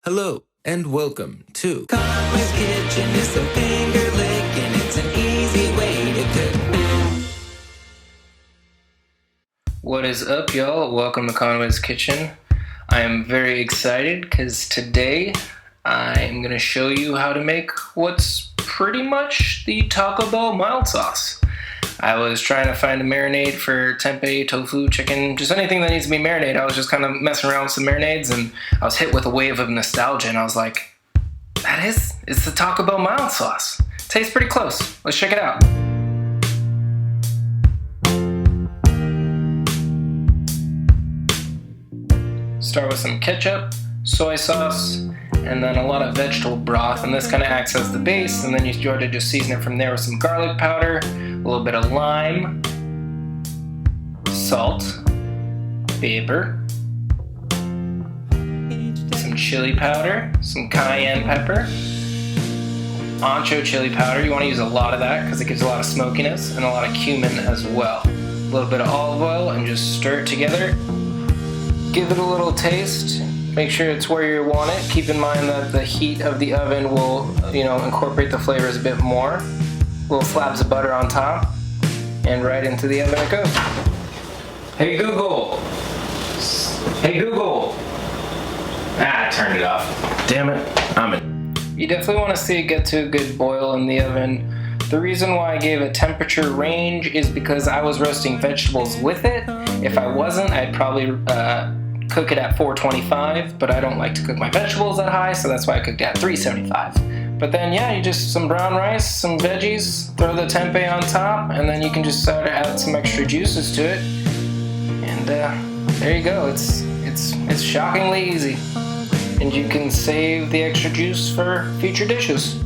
Hello and welcome to Conway's Kitchen. It's a finger lick and it's an easy way to cook. What is up, y'all? Welcome to Conway's Kitchen. I am very excited because today I am going to show you how to make what's pretty much the Taco Bell mild sauce. I was trying to find a marinade for tempeh, tofu, chicken, just anything that needs to be marinated. I was just kind of messing around with some marinades and I was hit with a wave of nostalgia and I was like, it's the Taco Bell mild sauce. Tastes pretty close. Let's check it out. Start with some ketchup, soy sauce, and then a lot of vegetable broth, and this kind of acts as the base, and then you start to just season it from there with some garlic powder, a little bit of lime, salt, pepper, some chili powder, some cayenne pepper, ancho chili powder. You want to use a lot of that because it gives a lot of smokiness, and a lot of cumin as well. A little bit of olive oil, and just stir it together. Give it a little taste. Make sure it's where you want it. Keep in mind that the heat of the oven will, incorporate the flavors a bit more. Little slabs of butter on top, and right into the oven it goes. Hey Google. Hey Google. I turned it off. Damn it. I'm in. You definitely want to see it get to a good boil in the oven. The reason why I gave a temperature range is because I was roasting vegetables with it. If I wasn't, I'd probably cook it at 425, but I don't like to cook my vegetables that high, so that's why I cooked it at 375. But then you just some brown rice, some veggies, throw the tempeh on top, and then you can just start to add some extra juices to it. And there you go. It's shockingly easy. And you can save the extra juice for future dishes.